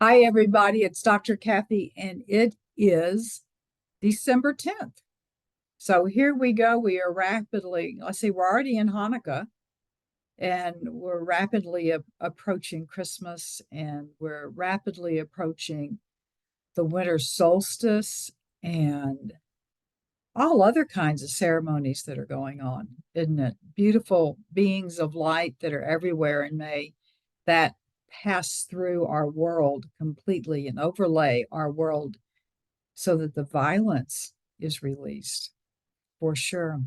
Hi, everybody. It's Dr. Kathy, and it is December 10th. So here we go. We are rapidly, let's see, we're already in Hanukkah, and we're rapidly approaching Christmas, and we're rapidly approaching the winter solstice and all other kinds of ceremonies that are going on, isn't it? Beautiful beings of light that are everywhere in May that pass through our world completely and overlay our world so that the violence is released for sure.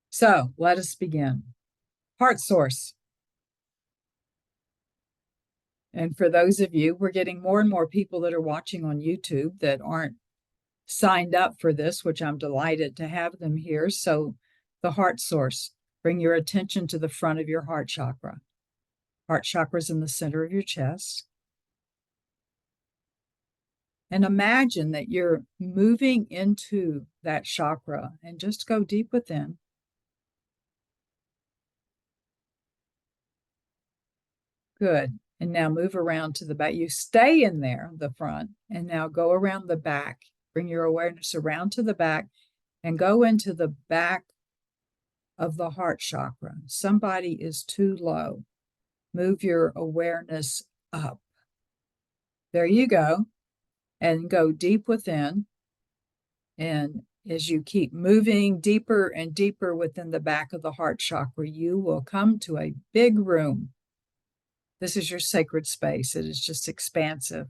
So let us begin. Heart source. And for those of you, we're getting more and more people that are watching on YouTube that aren't signed up for this, which I'm delighted to have them here. So the heart source, bring your attention to the front of your heart chakra. Heart chakra is in the center of your chest. And imagine that you're moving into that chakra and just go deep within. Good. And now move around to the back. You stay in there, the front, and now go around the back. Bring your awareness around to the back and go into the back of the heart chakra. Somebody is too low. Move your awareness up. There you go. And go deep within. And as you keep moving deeper and deeper within the back of the heart chakra, you will come to a big room. This is your sacred space. It is just expansive.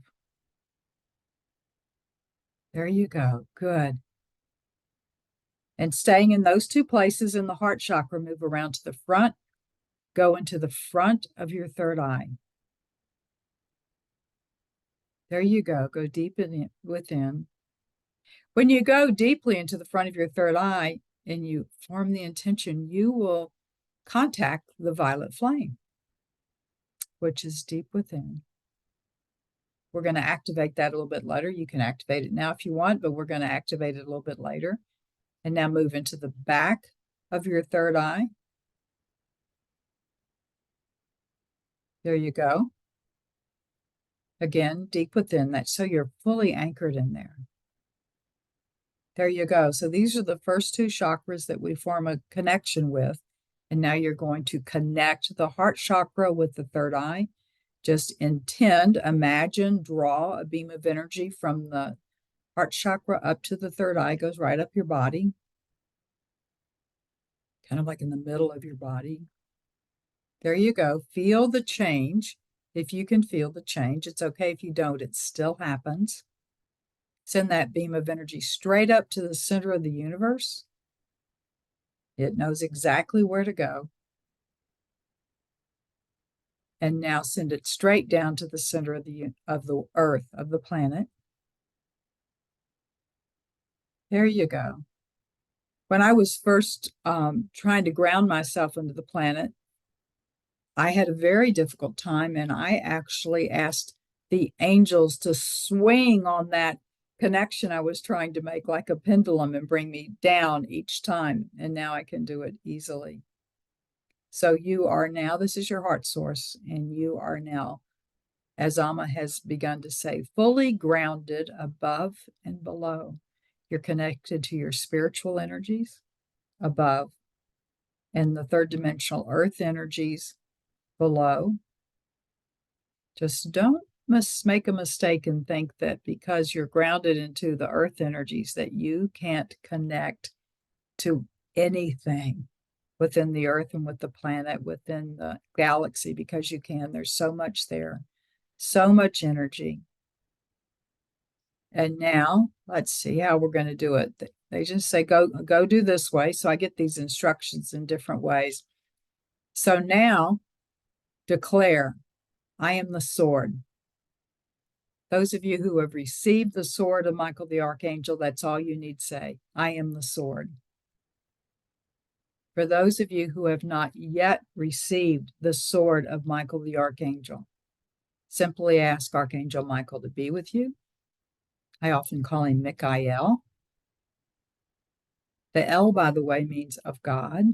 There you go. Good. And staying in those two places in the heart chakra, move around to the front, go into the front of your third eye. There you go. Go deep within. When you go deeply into the front of your third eye and you form the intention, you will contact the violet flame, which is deep within. We're going to activate that a little bit later. You can activate it now if you want, but we're going to activate it a little bit later. And now move into the back of your third eye. There you go. Again, deep within that, so you're fully anchored in there. There you go. So these are the first two chakras that we form a connection with. And now you're going to connect the heart chakra with the third eye. Just intend, imagine, draw a beam of energy from the heart chakra up to the third eye, goes right up your body, kind of like in the middle of your body. There you go. Feel the change. If you can feel the change, it's okay if you don't, it still happens. Send that beam of energy straight up to the center of the universe. It knows exactly where to go. And now send it straight down to the center of the earth, of the planet. There you go. When I was first trying to ground myself into the planet, I had a very difficult time, and I actually asked the angels to swing on that connection I was trying to make like a pendulum and bring me down each time. And now I can do it easily. So you are now, this is your heart source, and you are now, as Amma has begun to say, fully grounded above and below. You're connected to your spiritual energies above and the third dimensional earth energies below. Just don't make a mistake and think that because you're grounded into the earth energies that you can't connect to anything within the earth and with the planet, within the galaxy, because you can. There's so much there, so much energy. And now let's see how we're going to do it. They just say, go do this way. So I get these instructions in different ways. So now declare, I am the sword. Those of you who have received the sword of Michael the Archangel, that's all you need to say. I am the sword. For those of you who have not yet received the sword of Michael the Archangel, simply ask Archangel Michael to be with you. I often call him Michael. The L, by the way, means of God.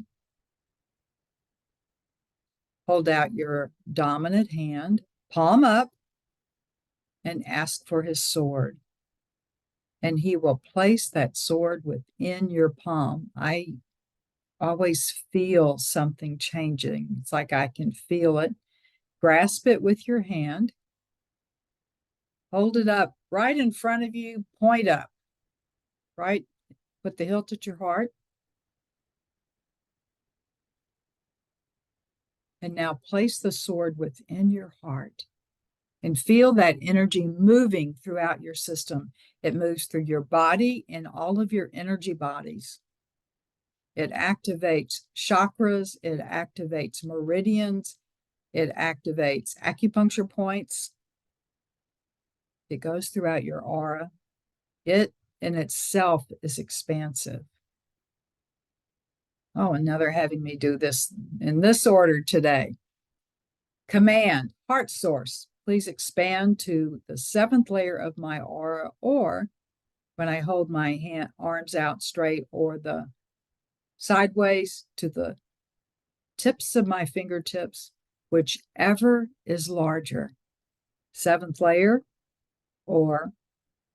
Hold out your dominant hand, palm up, and ask for his sword. And he will place that sword within your palm. I always feel something changing. It's like I can feel it. Grasp it with your hand. Hold it up right in front of you. Point up. Right? Put the hilt at your heart. And now place the sword within your heart and feel that energy moving throughout your system. It moves through your body and all of your energy bodies. It activates chakras, it activates meridians, it activates acupuncture points. It goes throughout your aura. It in itself is expansive. Oh, and now they're having me do this in this order today. Command, heart source, please expand to the 7th layer of my aura, or when I hold my arms out straight or the sideways to the tips of my fingertips, whichever is larger, 7th layer or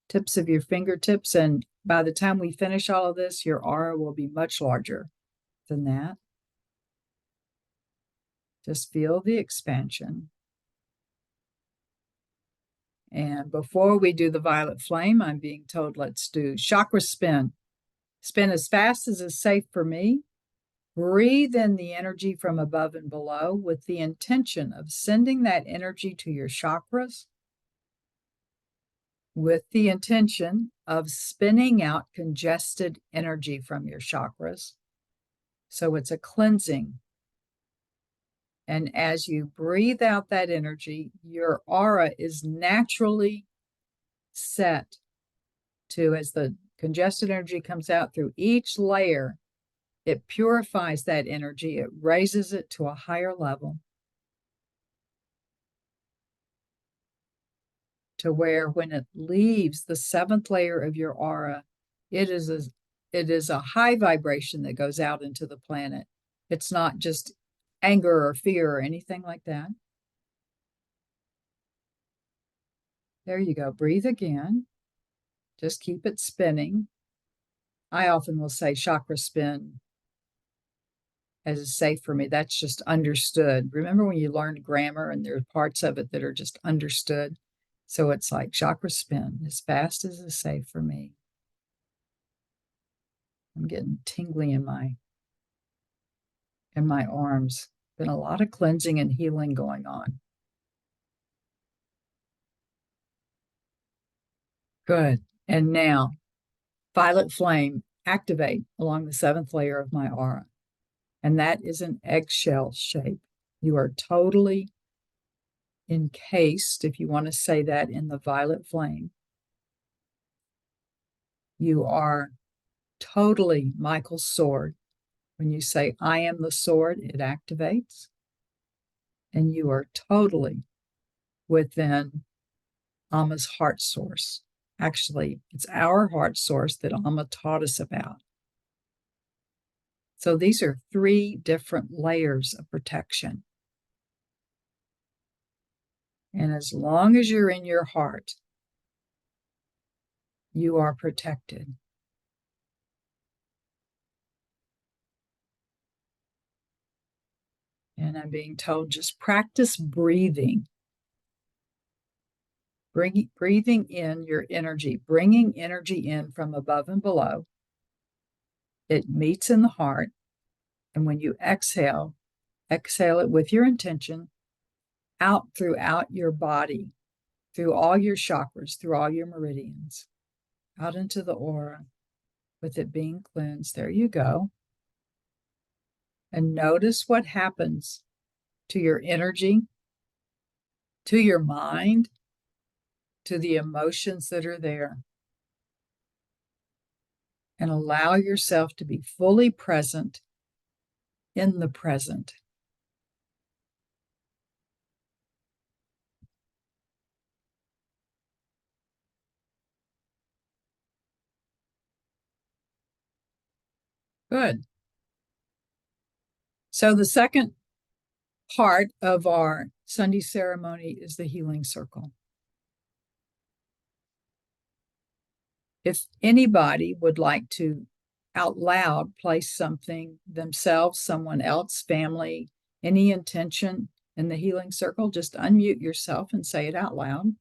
tips of your fingertips. And by the time we finish all of this, your aura will be much larger than that. Just feel the expansion. And before we do the violet flame, I'm being told let's do chakra spin. Spin as fast as is safe for me. Breathe in the energy from above and below with the intention of sending that energy to your chakras, with the intention of spinning out congested energy from your chakras. So it's a cleansing. And as you breathe out that energy, your aura is naturally set to, as the congested energy comes out through each layer, it purifies that energy, it raises it to a higher level, to where when it leaves the 7th layer of your aura, it is a high vibration that goes out into the planet. It's not just anger or fear or anything like that. There you go. Breathe again. Just keep it spinning. I often will say chakra spin as is safe for me. That's just understood. Remember when you learned grammar and there are parts of it that are just understood? So it's like chakra spin as fast as is safe for me. I'm getting tingly in my arms. Been a lot of cleansing and healing going on. Good. And now, violet flame, activate along the 7th layer of my aura. And that is an eggshell shape. You are totally encased, if you want to say that, in the violet flame. You are totally Michael's sword. When you say, I am the sword, it activates. And you are totally within Amma's heart source. Actually, it's our heart source that Amma taught us about. So these are 3 different layers of protection. And as long as you're in your heart, you are protected. And I'm being told just practice breathing. Breathing in your energy, bringing energy in from above and below. It meets in the heart. And when you exhale it with your intention out throughout your body, through all your chakras, through all your meridians, out into the aura with it being cleansed. There you go. And notice what happens to your energy, to your mind, to the emotions that are there. And allow yourself to be fully present in the present. Good. So the second part of our Sunday ceremony is the healing circle. If anybody would like to out loud place something themselves, someone else, family, any intention in the healing circle, just unmute yourself and say it out loud.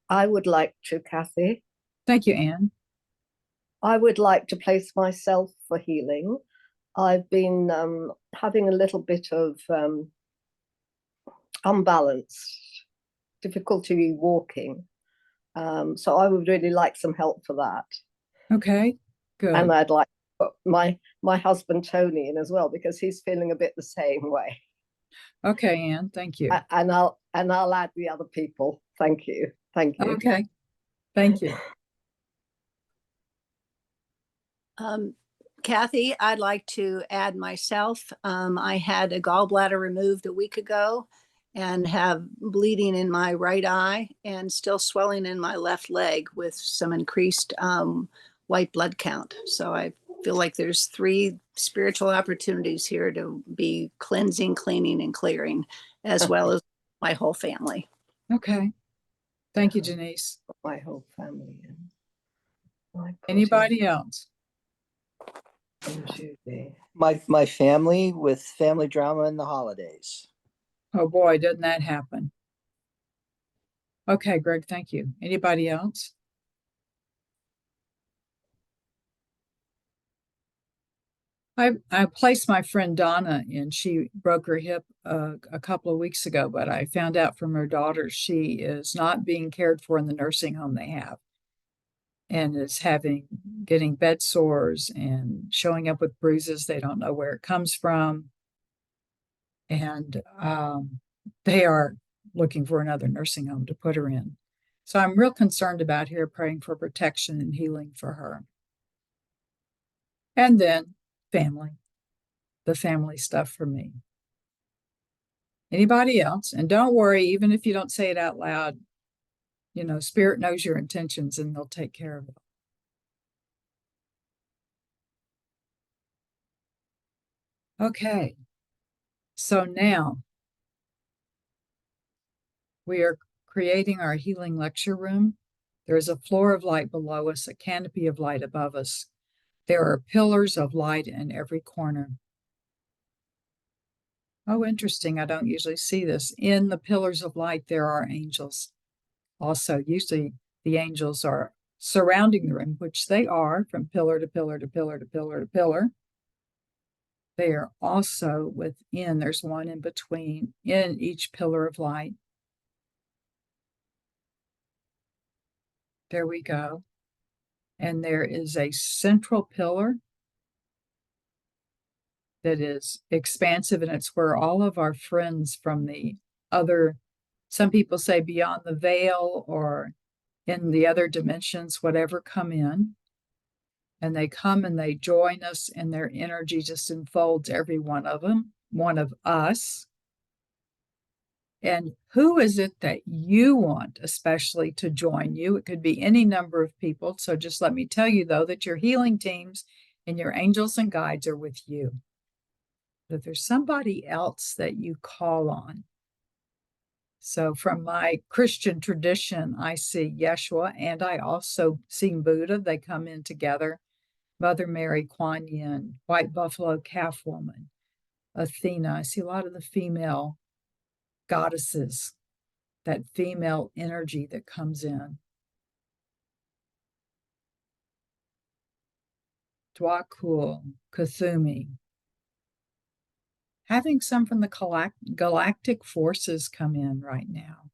I would like to, Kathy. Thank you, Anne. I would like to place myself for healing. I've been having a little bit of unbalance, difficulty walking. So I would really like some help for that. Okay, good. And I'd like to put my husband Tony in as well, because he's feeling a bit the same way. Okay, Anne, thank you. And I'll add the other people. Thank you. Thank you. Okay, thank you. Kathy, I'd like to add myself. I had a gallbladder removed a week ago and have bleeding in my right eye and still swelling in my left leg with some increased white blood count. So I feel like there's 3 spiritual opportunities here to be cleansing, cleaning, and clearing, as well as my whole family. Okay, thank you, Janice. My whole family. Anybody else? My family with family drama in the holidays. Oh boy, doesn't that happen? Okay, Greg, thank you. Anybody else? I placed my friend Donna in. She broke her hip a couple of weeks ago, but I found out from her daughter she is not being cared for in the nursing home they have, and is getting bed sores and showing up with bruises. They don't know where it comes from, and they are looking for another nursing home to put her in. So I'm real concerned about her, praying for protection and healing for her. And then family, the family stuff for me. Anybody else? And don't worry, even if you don't say it out loud, Spirit knows your intentions and they'll take care of it. Okay. So now we are creating our healing lecture room. There is a floor of light below us, a canopy of light above us. There are pillars of light in every corner. Oh, interesting. I don't usually see this. In the pillars of light, there are angels. Also, usually the angels are surrounding the room, which they are from pillar to pillar to pillar to pillar to pillar. They are also within, there's one in between, in each pillar of light. There we go. And there is a central pillar that is expansive, and it's where all of our friends from the other, some people say beyond the veil or in the other dimensions, whatever, come in. And they come and they join us, and their energy just enfolds every one of them, one of us. And who is it that you want especially to join you? It could be any number of people. So just let me tell you, though, that your healing teams and your angels and guides are with you. That there's somebody else that you call on. So from my Christian tradition, I see Yeshua, and I also see Buddha. They come in together. Mother Mary, Kuan Yin, White Buffalo Calf Woman, Athena. I see a lot of the female goddesses, that female energy that comes in. Dwakul, Kuthumi. Having some from the galactic forces come in right now.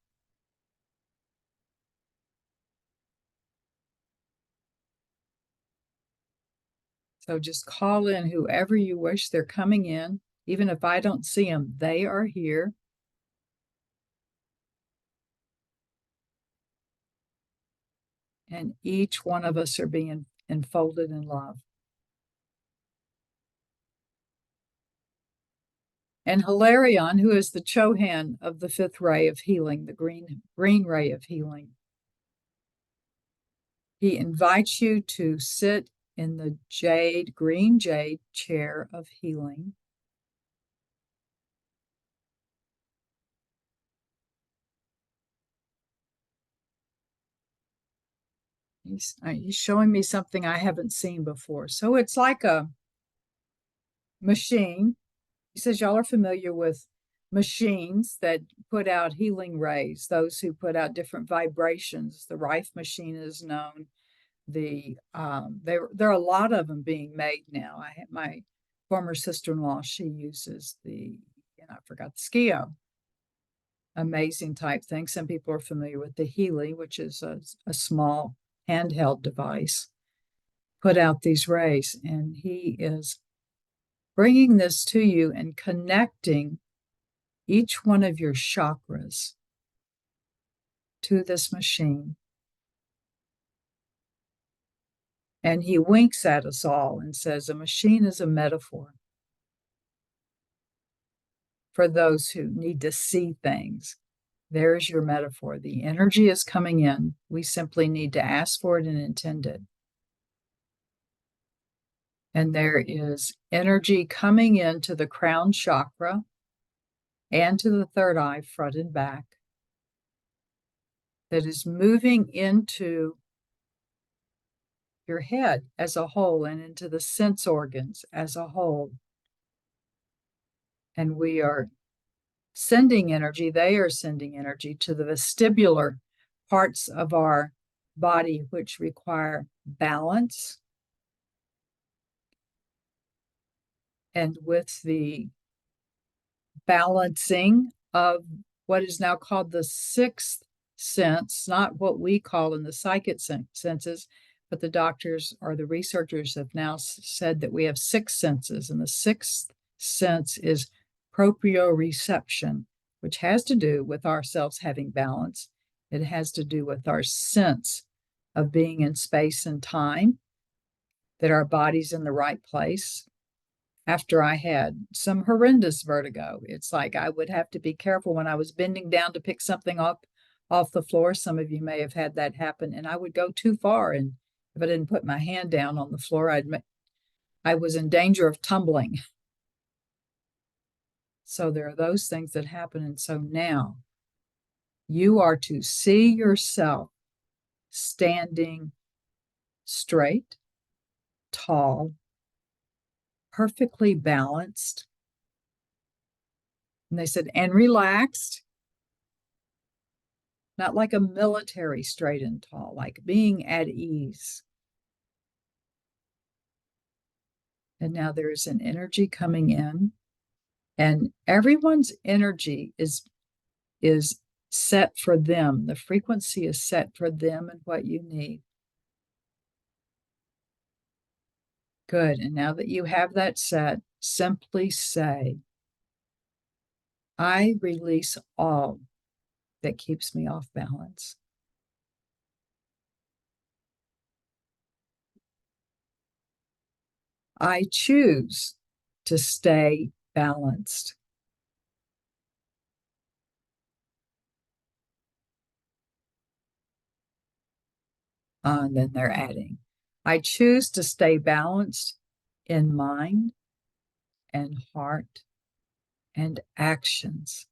So just call in whoever you wish. They're coming in. Even if I don't see them, they are here. And each one of us are being enfolded in love. And Hilarion, who is the Chohan of the 5th ray of healing, the green ray of healing, he invites you to sit in the green jade chair of healing. He's showing me something I haven't seen before. So it's like a machine. He says y'all are familiar with machines that put out healing rays, those who put out different vibrations. The Rife machine is known. There are a lot of them being made now. I had my former sister-in-law, she uses I forgot the Skio. Amazing type thing. Some people are familiar with the Healy, which is a small handheld device, put out these rays, and he is bringing this to you and connecting each one of your chakras to this machine. And he winks at us all and says, a machine is a metaphor for those who need to see things. There's your metaphor. The energy is coming in. We simply need to ask for it and intend it. And there is energy coming into the crown chakra and to the third eye, front and back, that is moving into your head as a whole and into the sense organs as a whole. And we are sending energy, they are sending energy to the vestibular parts of our body, which require balance. And with the balancing of what is now called the sixth sense, not what we call in the psychic senses, but the doctors or the researchers have now said that we have six senses, and the sixth sense is proprioception, which has to do with ourselves having balance. It has to do with our sense of being in space and time, that our body's in the right place. After I had some horrendous vertigo, it's like I would have to be careful when I was bending down to pick something up off the floor. Some of you may have had that happen, and I would go too far, and if I didn't put my hand down on the floor, I was in danger of tumbling. So there are those things that happen. And so now you are to see yourself standing straight, tall, perfectly balanced. And they said, and relaxed, not like a military straight and tall, like being at ease. And now there's an energy coming in, and everyone's energy is set for them. The frequency is set for them and what you need. Good. And now that you have that set, simply say, I release all that keeps me off balance. I choose to stay balanced. And then they're adding, I choose to stay balanced in mind and heart and actions.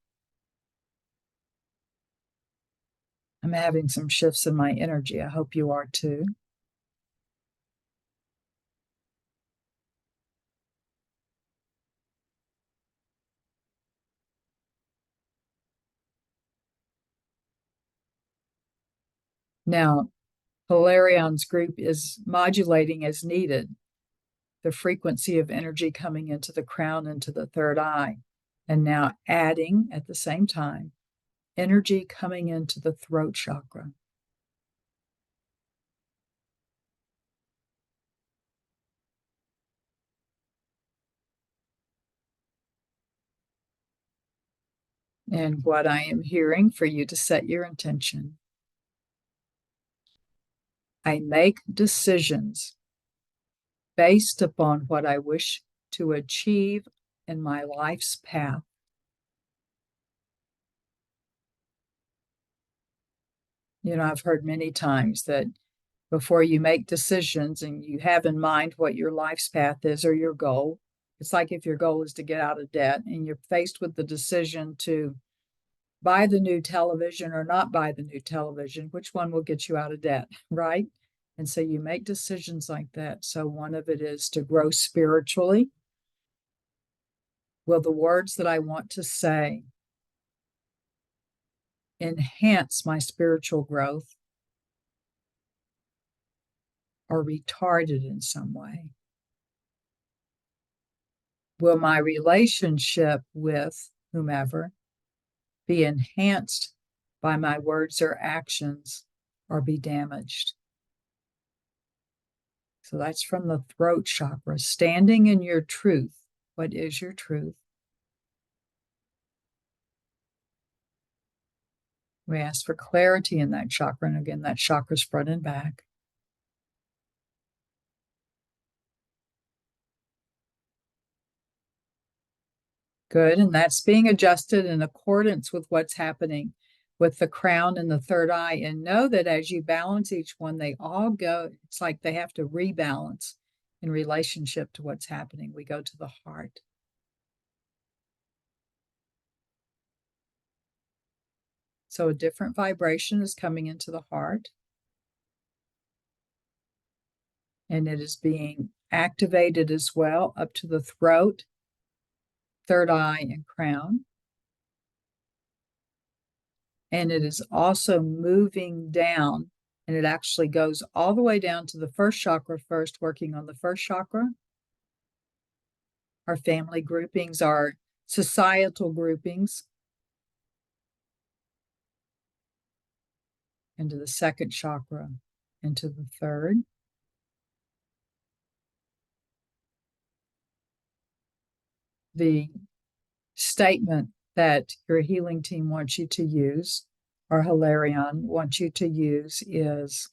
I'm having some shifts in my energy. I hope you are too. Now, Hilarion's group is modulating as needed the frequency of energy coming into the crown and to the third eye, and now adding at the same time energy coming into the throat chakra. And what I am hearing for you to set your intention. I make decisions based upon what I wish to achieve in my life's path. You know, I've heard many times that before you make decisions and you have in mind what your life's path is or your goal, it's like if your goal is to get out of debt and you're faced with the decision to buy the new television or not buy the new television, which one will get you out of debt, right? And so you make decisions like that. So one of it is to grow spiritually. Will the words that I want to say enhance my spiritual growth or retard it in some way? Will my relationship with whomever be enhanced by my words or actions or be damaged? So that's from the throat chakra, standing in your truth. What is your truth? We ask for clarity in that chakra. And again, that chakra's front and back. Good. And that's being adjusted in accordance with what's happening with the crown and the third eye. And know that as you balance each one, they all go, it's like they have to rebalance in relationship to what's happening. We go to the heart. So a different vibration is coming into the heart. And it is being activated as well up to the throat, third eye, and crown. And it is also moving down, and it actually goes all the way down to the first chakra first, working on the first chakra, our family groupings, our societal groupings, into the second chakra, into the third. The statement that your healing team wants you to use, or Hilarion wants you to use, is,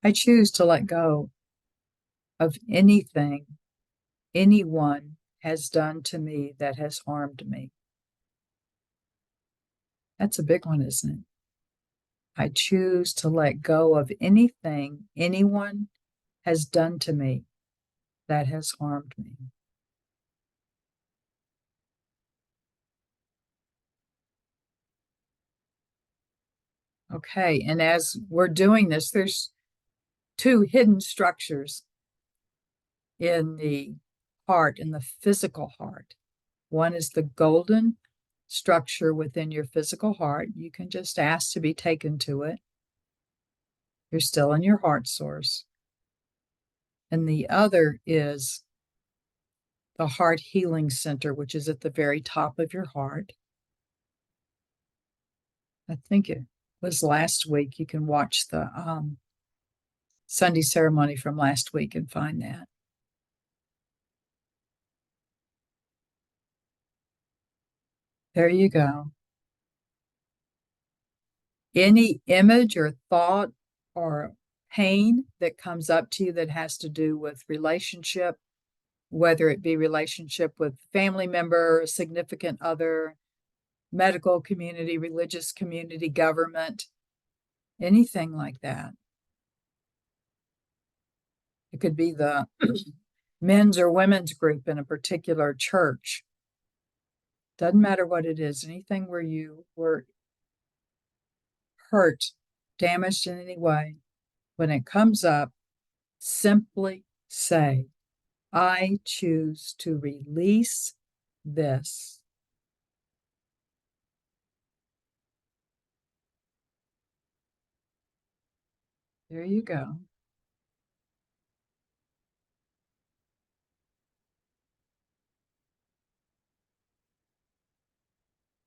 I choose to let go of anything anyone has done to me that has harmed me. That's a big one, isn't it? I choose to let go of anything anyone has done to me that has harmed me. Okay, and as we're doing this, there's two hidden structures in the heart, in the physical heart. One is the golden structure within your physical heart. You can just ask to be taken to it. You're still in your heart source. And the other is the heart healing center, which is at the very top of your heart. I think it was last week. You can watch the Sunday ceremony from last week and find that. There you go. Any image or thought or pain that comes up to you that has to do with relationship, whether it be relationship with family member, significant other, medical community, religious community, government, anything like that. It could be the men's or women's group in a particular church. Doesn't matter what it is, anything where you were hurt, damaged in any way. When it comes up, simply say, I choose to release this. There you go.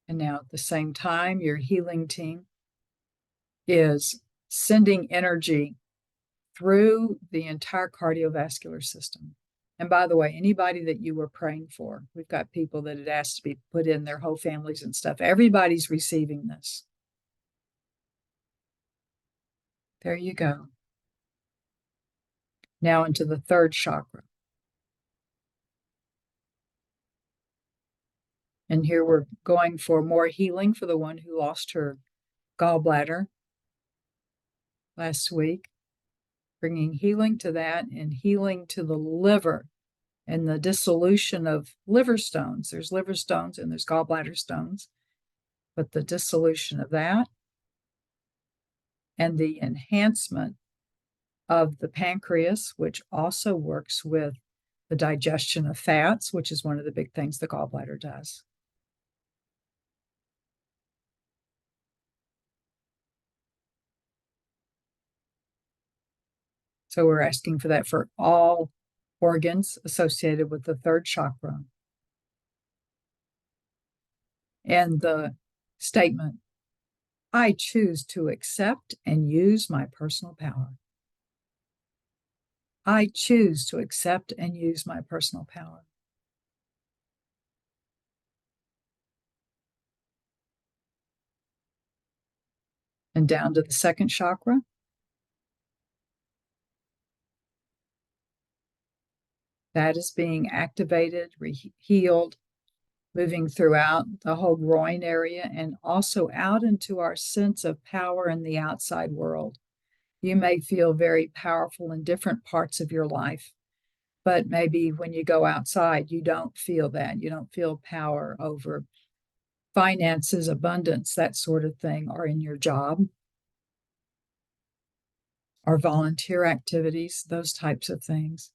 And now at the same time, your healing team is sending energy through the entire cardiovascular system. And by the way, anybody that you were praying for, we've got people that had asked to be put in, their whole families and stuff. Everybody's receiving this. There you go. Now into the third chakra. And here we're going for more healing for the one who lost her gallbladder last week. Bringing healing to that and healing to the liver and the dissolution of liver stones. There's liver stones and there's gallbladder stones, but the dissolution of that. and the enhancement of the pancreas, which also works with the digestion of fats, which is one of the big things the gallbladder does. So we're asking for that for all organs associated with the third chakra. And the statement, I choose to accept and use my personal power. I choose to accept and use my personal power. And down to the second chakra. That is being activated, healed, moving throughout the whole groin area and also out into our sense of power in the outside world. You may feel very powerful in different parts of your life, but maybe when you go outside, you don't feel that. You don't feel power over finances, abundance, that sort of thing, or in your job, or volunteer activities, those types of things.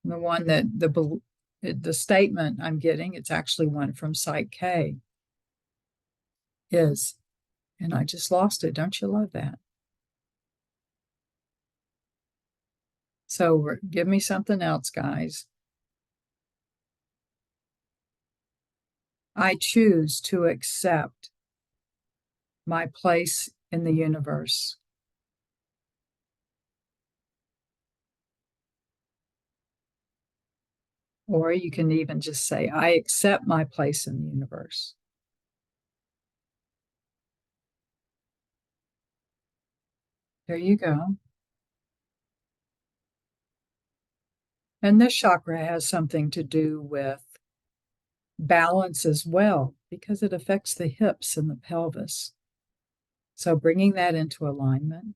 The one that the statement I'm getting, it's actually one from Psych K, is, and I just lost it. Don't you love that? So give me something else, guys. I choose to accept my place in the universe. Or you can even just say, I accept my place in the universe. There you go. And this chakra has something to do with balance as well, because it affects the hips and the pelvis. So bringing that into alignment.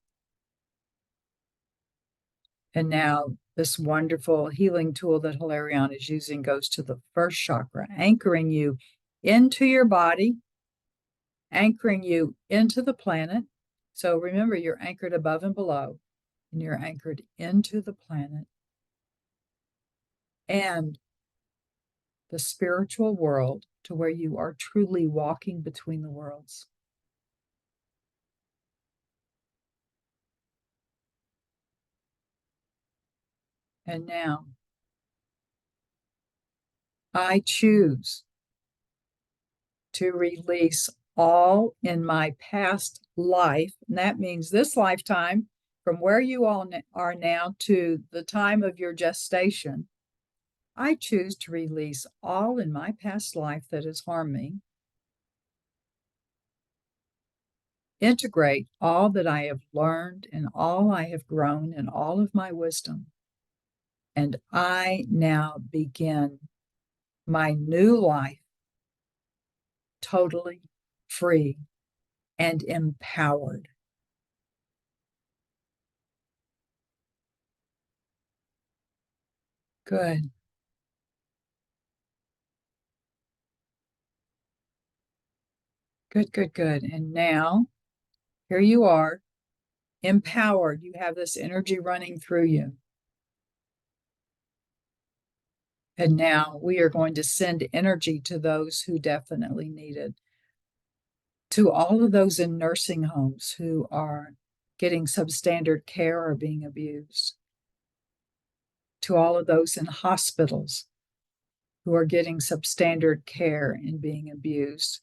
And now this wonderful healing tool that Hilarion is using goes to the first chakra, anchoring you into your body, anchoring you into the planet. So remember, you're anchored above and below, and you're anchored into the planet and the spiritual world, to where you are truly walking between the worlds. And now, I choose to release all in my past life. And that means this lifetime, from where you all are now to the time of your gestation. I choose to release all in my past life that has harmed me. Integrate all that I have learned and all I have grown and all of my wisdom. And I now begin my new life totally free and empowered. Good. Good, good, good. And now, here you are, empowered. You have this energy running through you. And now we are going to send energy to those who definitely need it. To all of those in nursing homes who are getting substandard care or being abused. To all of those in hospitals who are getting substandard care and being abused.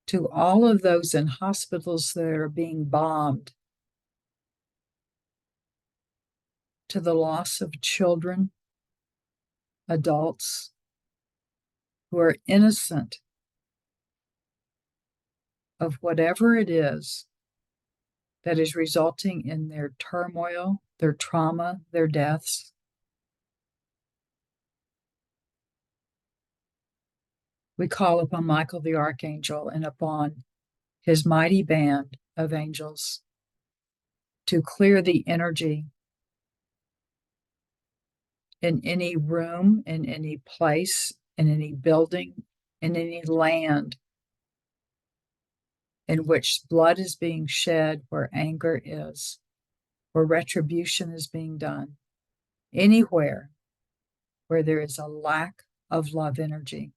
To all of those in hospitals that are being bombed. To the loss of children, adults who are innocent of whatever it is that is resulting in their turmoil, their trauma, their deaths. We call upon Michael the Archangel and upon his mighty band of angels to clear the energy in any room, in any place, in any building, in any land in which blood is being shed, where anger is, where retribution is being done, anywhere where there is a lack of love energy.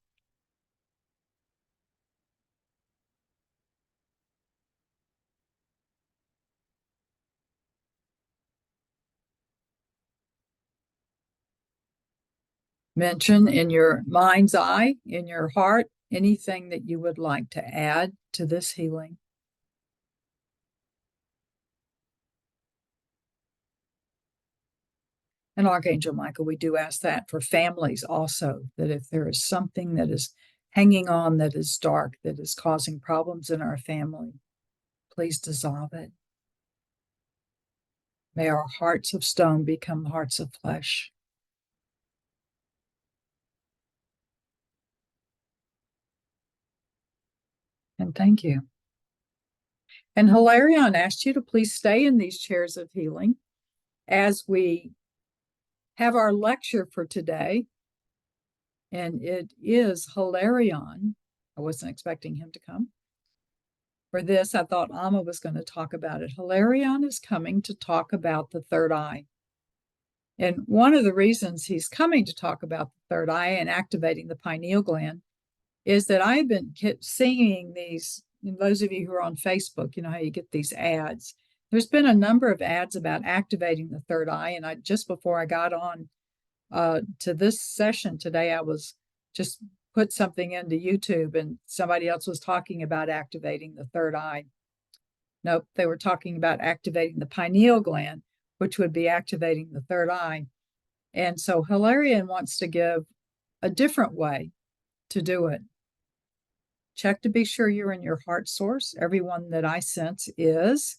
Mention in your mind's eye, in your heart, anything that you would like to add to this healing. And Archangel Michael, we do ask that for families also, that if there is something that is hanging on, that is dark, that is causing problems in our family, please dissolve it. May our hearts of stone become hearts of flesh. And thank you. And Hilarion asked you to please stay in these chairs of healing as we have our lecture for today. And it is Hilarion. I wasn't expecting him to come. For this, I thought Amma was going to talk about it. Hilarion is coming to talk about the third eye. And one of the reasons he's coming to talk about the third eye and activating the pineal gland is that I've been seeing these, those of you who are on Facebook, you know how you get these ads. There's been a number of ads about activating the third eye. And just before I got on to this session today, I was just put something into YouTube and somebody else was talking about activating the third eye. Nope, they were talking about activating the pineal gland, which would be activating the third eye. And so Hilarion wants to give a different way to do it. Check to be sure you're in your heart source. Everyone that I sense is.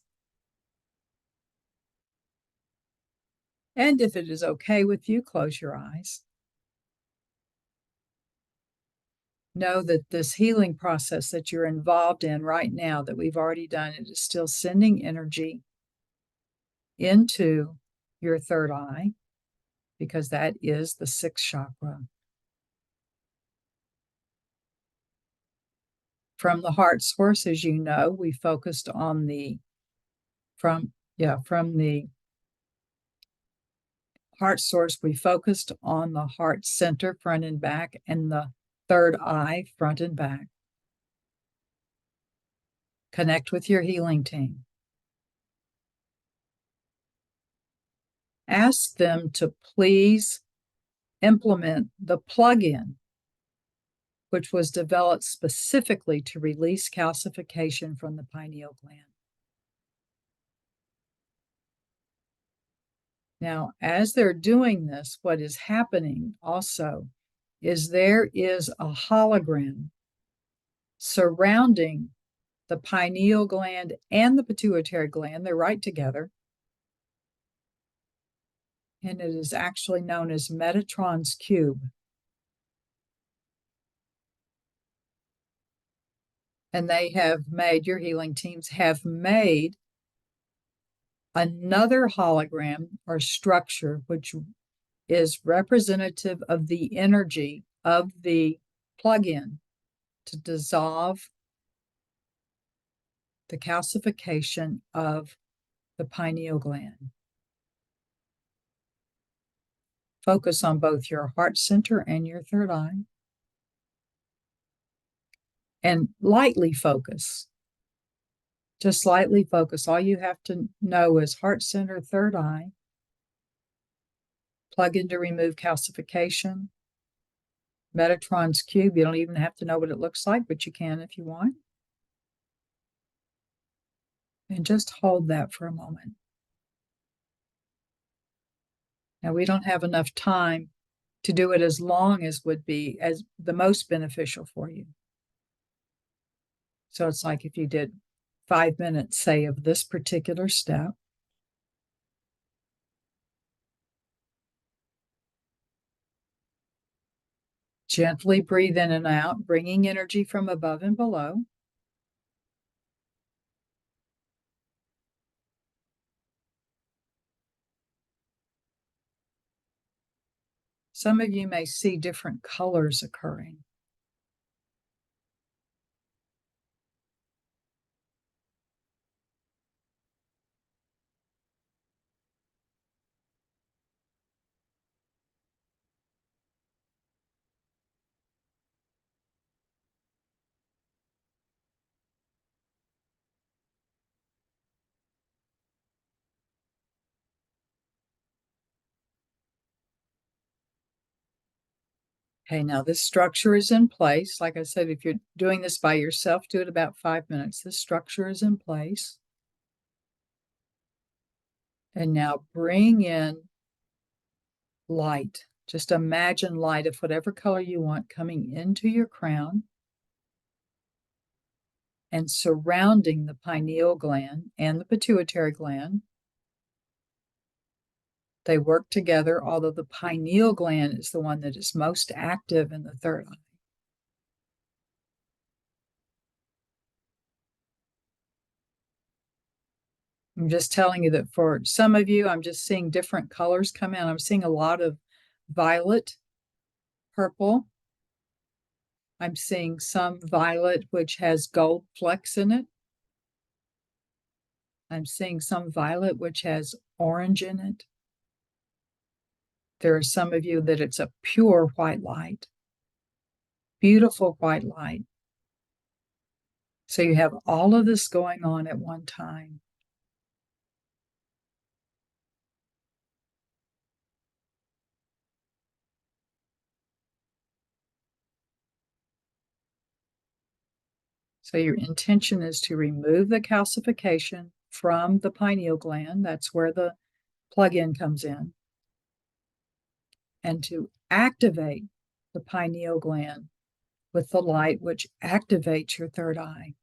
And if it is okay with you, close your eyes. Know that this healing process that you're involved in right now, that we've already done, it is still sending energy into your third eye, because that is the sixth chakra. From the heart source, as you know, we focused on from the heart source, we focused on the heart center, front and back, and the third eye, front and back. Connect with your healing team. Ask them to please implement the plug-in, which was developed specifically to release calcification from the pineal gland. Now, as they're doing this, what is happening also is there is a hologram surrounding the pineal gland and the pituitary gland. They're right together. And it is actually known as Metatron's cube. And they have made, your healing teams have made another hologram or structure, which is representative of the energy of the plug-in to dissolve the calcification of the pineal gland. Focus on both your heart center and your third eye. And lightly focus. Just lightly focus. All you have to know is heart center, third eye. Plug in to remove calcification. Metatron's cube. You don't even have to know what it looks like, but you can if you want. And just hold that for a moment. Now, we don't have enough time to do it as long as would be as the most beneficial for you. So it's like if you did 5 minutes, say, of this particular step. Gently breathe in and out, bringing energy from above and below. Some of you may see different colors occurring. Okay, now this structure is in place. Like I said, if you're doing this by yourself, do it about 5 minutes. This structure is in place. And now bring in light. Just imagine light of whatever color you want coming into your crown and surrounding the pineal gland and the pituitary gland. They work together, although the pineal gland is the one that is most active in the third eye. I'm just telling you that for some of you, I'm just seeing different colors come in. I'm seeing a lot of violet, purple. I'm seeing some violet which has gold flecks in it. I'm seeing some violet which has orange in it. There are some of you that it's a pure white light, beautiful white light. So you have all of this going on at one time. So your intention is to remove the calcification from the pineal gland. That's where the plug-in comes in. And to activate the pineal gland with the light, which activates your third eye.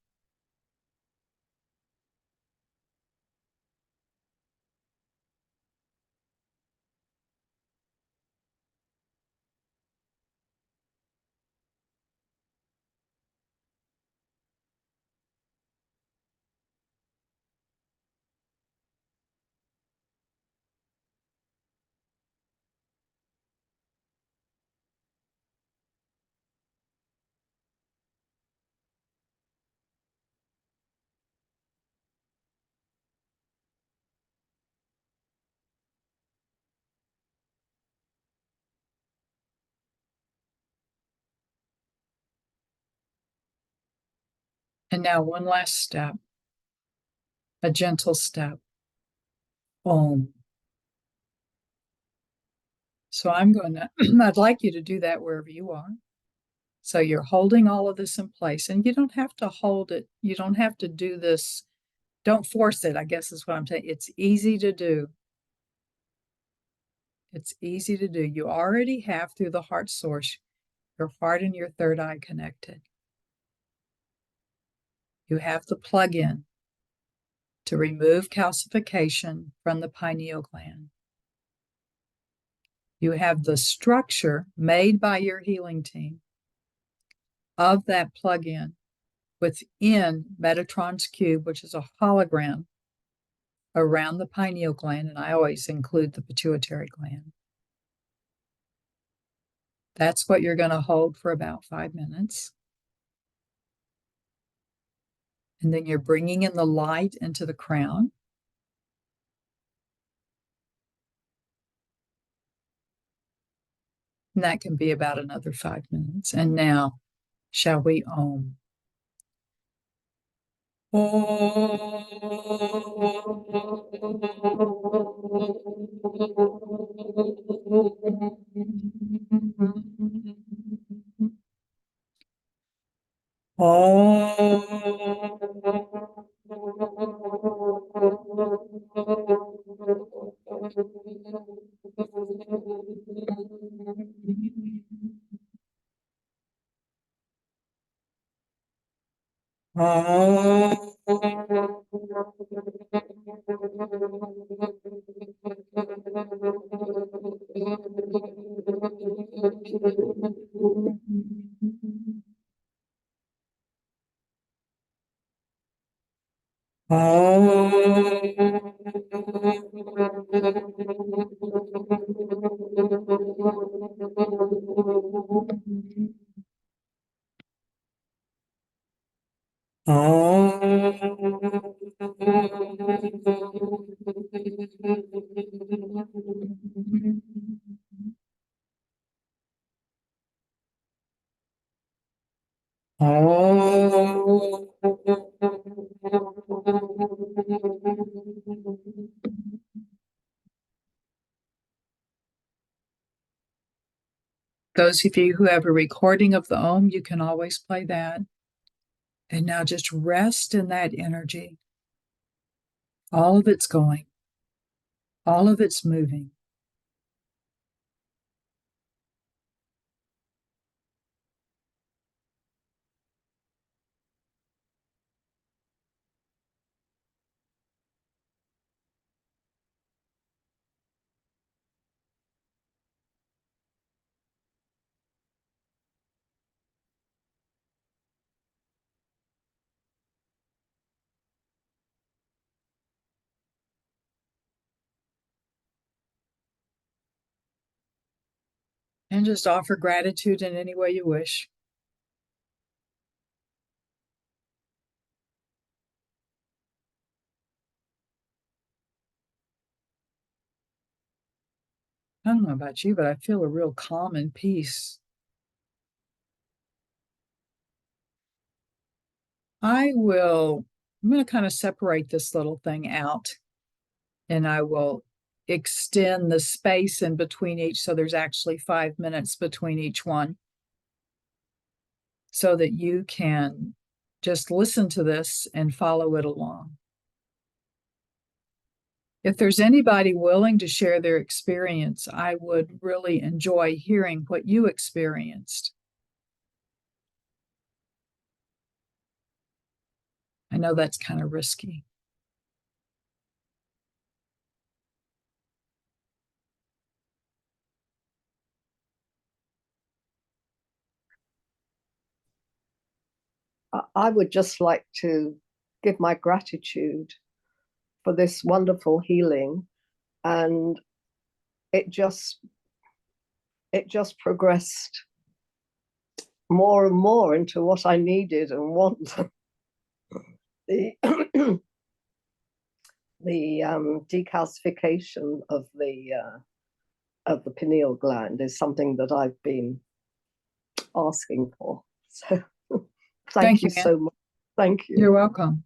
And now one last step, a gentle step. Om. So I'm going to, I'd like you to do that wherever you are. So you're holding all of this in place, and you don't have to hold it. You don't have to do this. Don't force it, I guess is what I'm saying. It's easy to do. It's easy to do. You already have, through the heart source, your heart and your third eye connected. You have the plug-in to remove calcification from the pineal gland. You have the structure made by your healing team of that plug-in within Metatron's cube, which is a hologram around the pineal gland, and I always include the pituitary gland. That's what you're going to hold for about 5 minutes. And then you're bringing in the light into the crown. And that can be about another 5 minutes. And now, shall we Om? Those of you who have a recording of the Om, you can always play that. And now just rest in that energy. All of it's going. All of it's moving. And just offer gratitude in any way you wish. I don't know about you, but I feel a real calm and peace. I'm going to kind of separate this little thing out, and I will extend the space in between each. So there's actually 5 minutes between each one, so that you can just listen to this and follow it along. If there's anybody willing to share their experience, I would really enjoy hearing what you experienced. I know that's kind of risky. I would just like to give my gratitude for this wonderful healing, and it just progressed more and more into what I needed and want. The decalcification of the pineal gland is something that I've been asking for. So thank you so much. Thank you. You're welcome.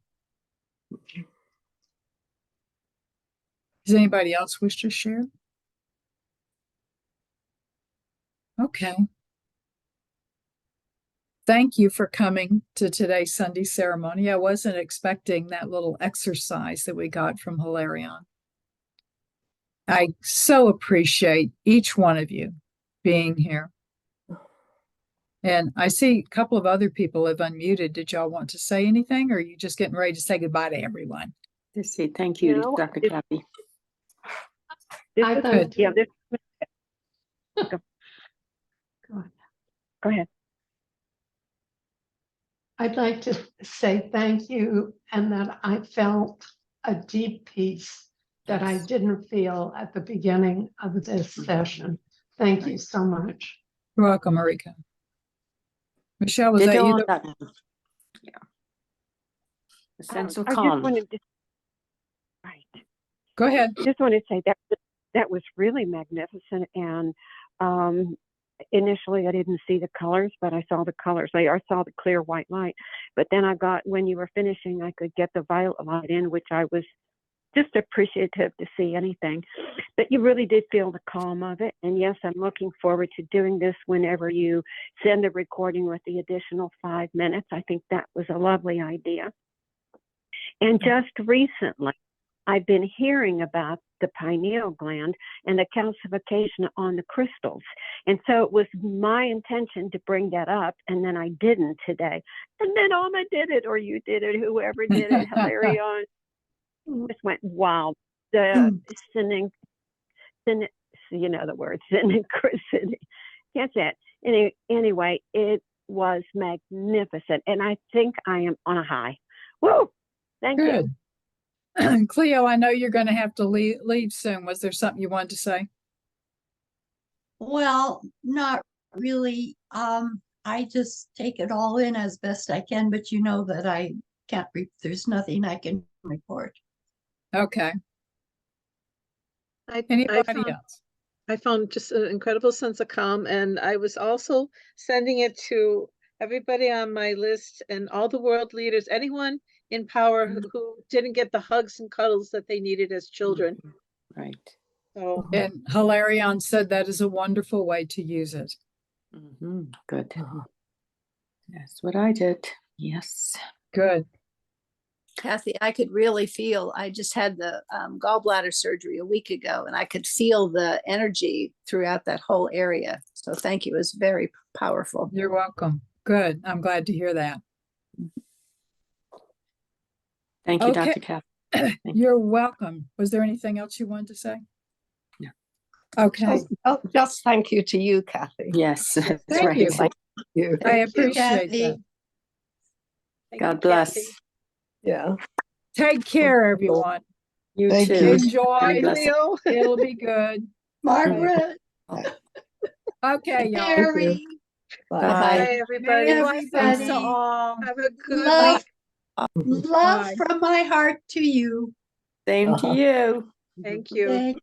Does anybody else wish to share? Okay. Thank you for coming to today's Sunday ceremony. I wasn't expecting that little exercise that we got from Hilarion. I so appreciate each one of you being here. And I see a couple of other people have unmuted. Did y'all want to say anything, or are you just getting ready to say goodbye to everyone? Just say thank you, Dr. Kathy. Good. Yeah, go ahead. I'd like to say thank you, and that I felt a deep peace that I didn't feel at the beginning of this session. Thank you so much. You're welcome, Marika. Michelle, was that Ditto you? on that one. Yeah. A sense of I calm. just wanted to, right. Go ahead. Just wanted to say that was really magnificent. And initially I didn't see the colors, but I saw the colors. I saw the clear white light. But then when you were finishing, I could get the violet light in, which I was just appreciative to see anything. But you really did feel the calm of it. And yes, I'm looking forward to doing this whenever you send a recording with the additional 5 minutes. I think that was a lovely idea. And just recently, I've been hearing about the pineal gland and the calcification on the crystals. And so it was my intention to bring that up, and then I didn't today. And then Alma did it, or you did it, whoever did it, Hilarion. Just went, wow. The you know the word, synchronicity. Can't say it. Anyway, it was magnificent. And I think I am on a high. Woo! Thank you. Good. Cleo, I know you're going to have to leave soon. Was there something you wanted to say? Well, not really. I just take it all in as best I can, but you know that I can't, there's nothing I can report. Okay. I Anybody else? I found just an incredible sense of calm, and I was also sending it to everybody on my list and all the world leaders, anyone in power who didn't get the hugs and cuddles that they needed as children. Right. So, And Hilarion said that is a wonderful way to use it. Good. That's what I did. Yes. Good. Kathy, I could really feel, I just had the gallbladder surgery a week ago, and I could feel the energy throughout that whole area. So thank you. It was very powerful. You're welcome. Good. I'm glad to hear that. Thank you, Okay. Dr. Kath. Thank you. You're welcome. Was there anything else you wanted to say? No. Okay. Just thank you to you, Kathy. Yes, that's Thank right. you. Thank you. I Thank you, appreciate Kathy. that. Thank you, God bless. Kathy. Yeah. Take care, everyone. You Thank too. you. Enjoy. Bye, bless. Leo. It'll be good. Margaret, Okay, y'all. Mary, Bye. Bye. Bye, Many everybody. blessings to everybody. all. Have a good Love, week. love Bye. from my heart to you. Same to you. Thank you. Thank